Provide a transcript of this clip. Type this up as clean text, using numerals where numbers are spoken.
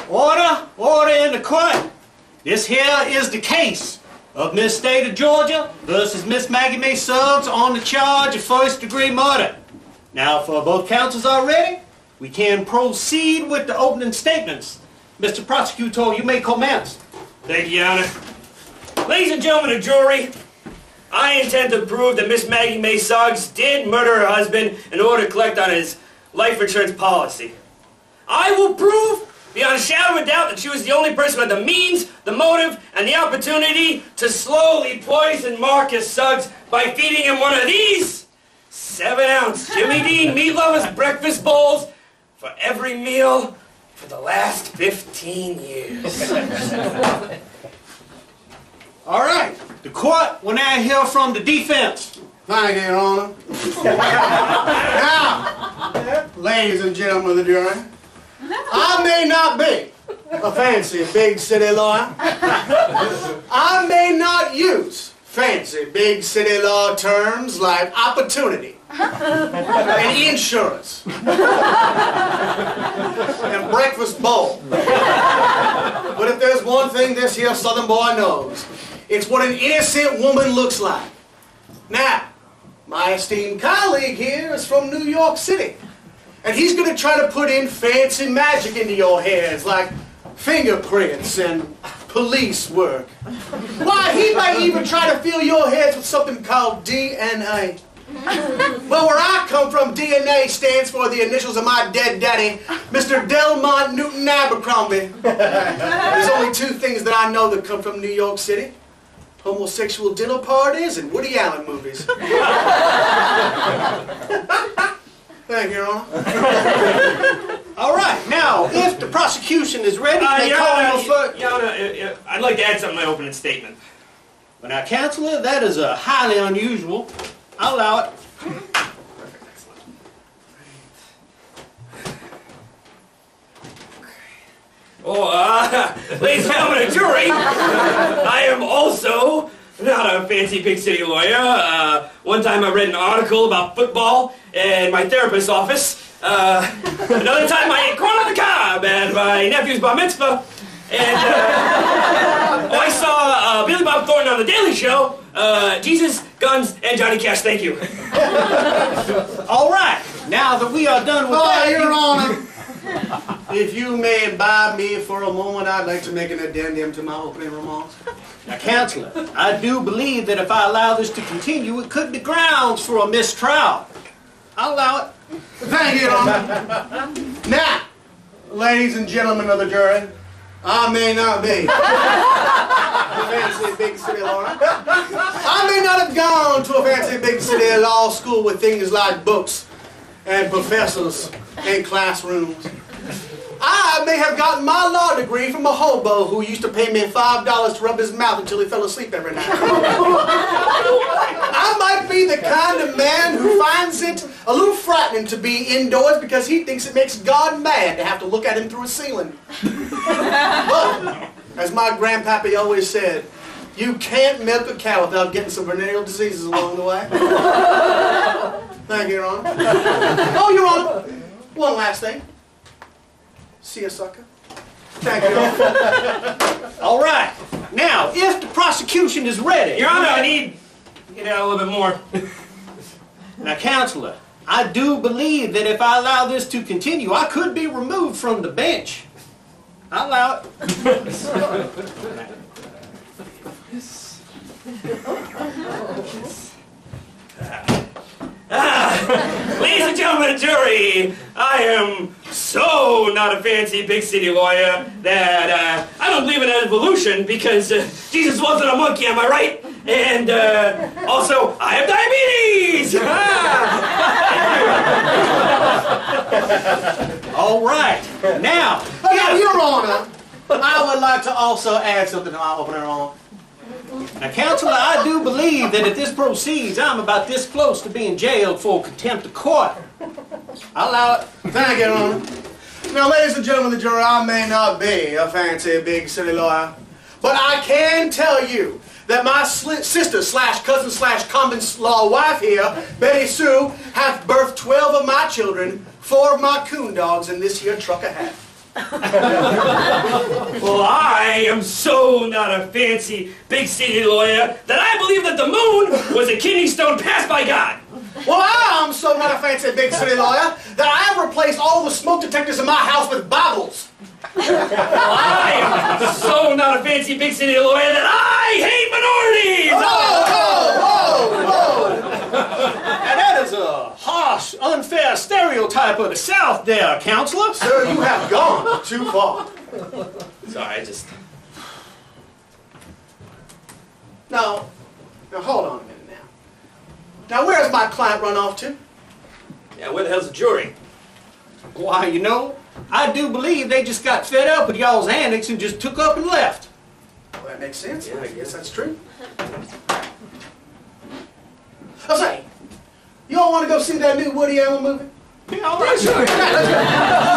Order! Order in the court! This here is the case of Miss State of Georgia versus Miss Maggie Mae Suggs on the charge of first-degree murder. Now, for both counsels are ready, we can proceed with the opening statements. Mr. Prosecutor, you may commence. Thank you, Your Honor. Ladies and gentlemen of the jury, I intend to prove that Miss Maggie Mae Suggs did murder her husband in order to collect on his life insurance policy. I will prove, beyond a shadow of a doubt, that she was the only person with the means, the motive, and the opportunity to slowly poison Marcus Suggs by feeding him one of these 7-ounce Jimmy Dean meat lovers breakfast bowls for every meal for the last 15 years. All right, the court will now hear from the defense. Thank you, Your Honor. Now, ladies and gentlemen of the jury, I may not be a fancy big city lawyer. I may not use fancy big city law terms like opportunity and insurance and breakfast bowl. But if there's one thing this here Southern boy knows, it's what an innocent woman looks like. Now, my esteemed colleague here is from New York City, and he's going to try to put in fancy magic into your heads, like fingerprints and police work. Why, he might even try to fill your heads with something called DNA. Well, where I come from, DNA stands for the initials of my dead daddy, Mr. Delmont Newton Abercrombie. There's only two things that I know that come from New York City: homosexual dinner parties and Woody Allen movies. Thank you, Your Honor. All right, now, if the prosecution is ready, they call him for... Your Honor, I'd like to add something to my opening statement. Well, now, Counselor, that is highly unusual. I'll allow it. Perfect, excellent. Oh, ladies and gentlemen of the jury, I am also not a fancy big city lawyer. One time I read an article about football in my therapist's office. Another time I ate corn on the cob at my nephew's bar mitzvah. And I saw Billy Bob Thornton on The Daily Show. Jesus, guns, and Johnny Cash. Thank you. All right, now that we are done with that... Your Honor, if you may abide me for a moment, I'd like to make an addendum to my opening remarks. Now, Counselor, I do believe that if I allow this to continue, it could be grounds for a mistrial. I'll allow it. Thank you, Your Honor. Now, ladies and gentlemen of the jury, I may not be a fancy big city lawyer. I may not have gone to a fancy big city law school with things like books and professors and classrooms. I may have gotten my law degree from a hobo who used to pay me $5 to rub his mouth until he fell asleep every night. I might be the kind of man who finds it a little frightening to be indoors because he thinks it makes God mad to have to look at him through a ceiling. But, as my grandpappy always said, you can't milk a cow without getting some venereal diseases along the way. Thank you, Your Honor. Oh, Your Honor, one last thing. See ya, sucker. Thank you, Your Honor. All right, now, if the prosecution is ready... Your Honor, I need to get out a little bit more. Now, Counselor, I do believe that if I allow this to continue, I could be removed from the bench. I'll allow it. Ladies and gentlemen of the jury, I am so not a fancy big city lawyer that I don't believe in evolution because Jesus wasn't a monkey, am I right? And also, I have diabetes! All right, now... Your Honor, I would like to also add something to my opening remarks. Now, Counselor, I do believe that if this proceeds, I'm about this close to being jailed for contempt of court. I'll allow it. Thank you, Your Honor. Now, ladies and gentlemen of the jury, I may not be a fancy big city lawyer, but I can tell you that my sister slash cousin slash common law wife here, Betty Sue, hath birthed 12 of my children, 4 of my coon dogs, and this here truck of hat. Well, I am so not a fancy big city lawyer that I believe that the moon was a kidney stone passed by God. Well, I'm so not a fancy big city lawyer that I have replaced all the smoke detectors in my house with Bibles. Well, I am so not a fancy big city lawyer that I hate minorities. Whoa, whoa, whoa, whoa. Now that is a harsh, unfair stereotype of the South there, Counselor. Sir, you have gone too far. Sorry, I just... Now hold on a minute now. Now, where's my client run off to? Yeah, where the hell's the jury? Why, you know, I do believe they just got fed up with y'all's antics and just took up and left. Well, that makes sense. Yeah, I guess that's true. I'll say, you all want to go see that new Woody Allen movie? Yeah, all right, Sure. Yeah, let's go.